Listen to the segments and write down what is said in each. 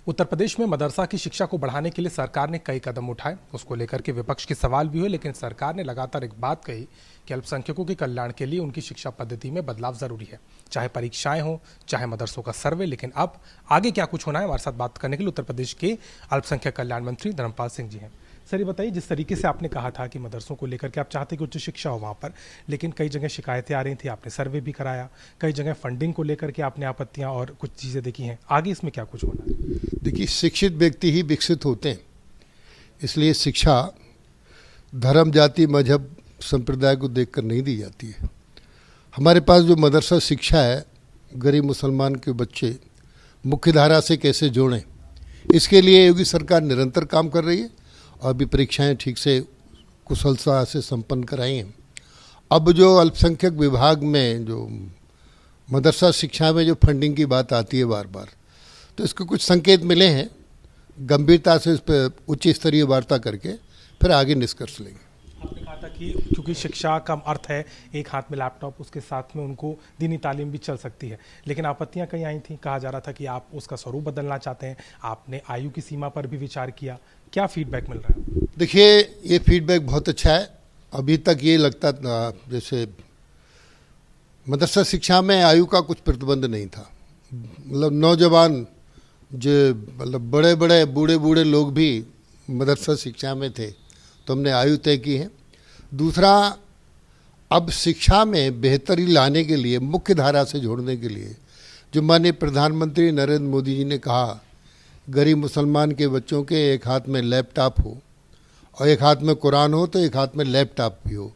उत्तर प्रदेश में मदरसा की शिक्षा को बढ़ाने के लिए सरकार ने कई कदम उठाए। उसको लेकर के विपक्ष के सवाल भी हुए, लेकिन सरकार ने लगातार एक बात कही कि अल्पसंख्यकों के कल्याण के लिए उनकी शिक्षा पद्धति में बदलाव जरूरी है, चाहे परीक्षाएं हो, चाहे मदरसों का सर्वे। लेकिन अब आगे क्या कुछ होना है, हमारे साथ बात करने के लिए उत्तर प्रदेश के अल्पसंख्यक कल्याण मंत्री धर्मपाल सिंह जी हैं। सर, ये बताइए, जिस तरीके से आपने कहा था कि मदरसों को लेकर के आप चाहते कि उच्च शिक्षा हो वहाँ पर, लेकिन कई जगह शिकायतें आ रही थी, आपने सर्वे भी कराया, कई जगह फंडिंग को लेकर के आपने आपत्तियां और कुछ चीज़ें देखी हैं। आगे इसमें क्या कुछ होना है? देखिए, शिक्षित व्यक्ति ही विकसित होते हैं, इसलिए शिक्षा धर्म, जाति, मजहब, संप्रदाय को देखकर नहीं दी जाती है। हमारे पास जो मदरसा शिक्षा है, गरीब मुसलमान के बच्चे मुख्य धारा से कैसे जोड़ें, इसके लिए योगी सरकार निरंतर काम कर रही है और अभी परीक्षाएं ठीक से कुशलता से संपन्न कराई हैं। अब जो अल्पसंख्यक विभाग में जो मदरसा शिक्षा में जो फंडिंग की बात आती है बार बार, तो इसके कुछ संकेत मिले हैं। गंभीरता से इस पर उच्च स्तरीय वार्ता करके फिर आगे निष्कर्ष लेंगे। आपने कहा था कि क्योंकि शिक्षा का अर्थ है एक हाथ में लैपटॉप, उसके साथ में उनको दीनी तालीम भी चल सकती है, लेकिन आपत्तियां कई आई थी। कहा जा रहा था कि आप उसका स्वरूप बदलना चाहते हैं, आपने आयु की सीमा पर भी विचार किया। क्या फीडबैक मिल रहा है? देखिए, ये फीडबैक बहुत अच्छा है। अभी तक ये लगता था जैसे मदरसा शिक्षा में आयु का कुछ प्रतिबंध नहीं था। मतलब नौजवान जो मतलब बड़े बड़े बूढ़े लोग भी मदरसा शिक्षा में थे, तो हमने आयु तय की है। दूसरा, अब शिक्षा में बेहतरी लाने के लिए, मुख्य धारा से जोड़ने के लिए, जो माननीय प्रधानमंत्री नरेंद्र मोदी जी ने कहा, गरीब मुसलमान के बच्चों के एक हाथ में लैपटॉप हो और एक हाथ में कुरान हो, तो एक हाथ में लैपटॉप भी हो।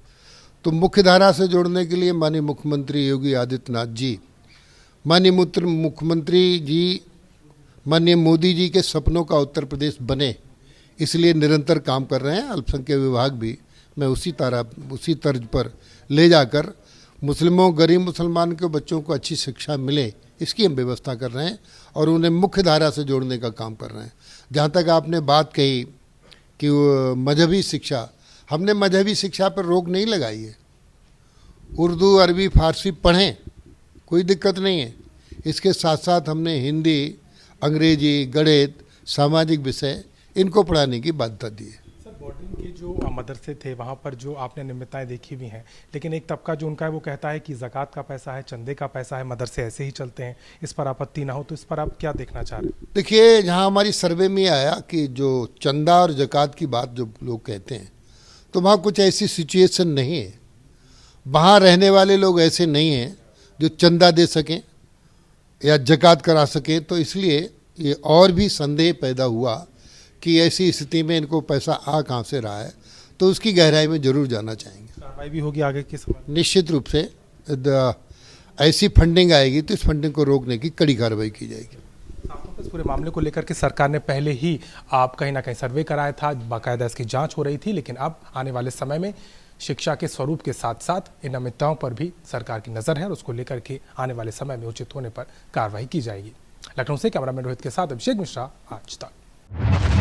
तो मुख्य धारा से जोड़ने के लिए माननीय मुख्यमंत्री योगी आदित्यनाथ जी, माननीय मुख्यमंत्री जी, माननीय मोदी जी के सपनों का उत्तर प्रदेश बने, इसलिए निरंतर काम कर रहे हैं। अल्पसंख्यक विभाग भी मैं उसी तर्ज पर ले जाकर मुस्लिमों, गरीब मुसलमान के बच्चों को अच्छी शिक्षा मिले, इसकी हम व्यवस्था कर रहे हैं और उन्हें मुख्य धारा से जोड़ने का काम कर रहे हैं। जहाँ तक आपने बात कही कि मजहबी शिक्षा, हमने मजहबी शिक्षा पर रोक नहीं लगाई है। उर्दू, अरबी, फारसी पढ़ें, कोई दिक्कत नहीं है। इसके साथ साथ हमने हिंदी, अंग्रेजी, गणित, सामाजिक विषय इनको पढ़ाने की बाध्यता दी है। सर, बोर्डिंग के जो मदरसे थे वहाँ पर जो आपने नियमितताएं देखी हुई हैं, लेकिन एक तबका जो उनका है वो कहता है कि ज़कात का पैसा है, चंदे का पैसा है, मदरसे ऐसे ही चलते हैं, इस पर आपत्ति ना हो। तो इस पर आप क्या देखना चाह रहे हैं? देखिए, जहाँ हमारी सर्वे में आया कि जो चंदा और ज़कात की बात जो लोग कहते हैं, तो वहाँ कुछ ऐसी सिचुएशन नहीं है। वहाँ रहने वाले लोग ऐसे नहीं हैं जो चंदा दे सकें या ज़कात करा सकें। तो इसलिए ये और भी संदेह पैदा हुआ कि ऐसी स्थिति में इनको पैसा आ कहाँ से रहा है, तो उसकी गहराई में जरूर जाना चाहेंगे। कार्रवाई भी होगी आगे के समय? निश्चित रूप से ऐसी फंडिंग आएगी तो इस फंडिंग को रोकने की कड़ी कार्रवाई की जाएगी। आपको इस पूरे मामले को लेकर के सरकार ने पहले ही आप कहीं ना कहीं सर्वे कराया था, बाकायदा इसकी जांच हो रही थी, लेकिन अब आने वाले समय में शिक्षा के स्वरूप के साथ साथ इन अमितताओं पर भी सरकार की नज़र है और उसको लेकर के आने वाले समय में उचित होने पर कार्रवाई की जाएगी। लखनऊ से कैमरामैन रोहित के साथ अभिषेक मिश्रा, आज तक।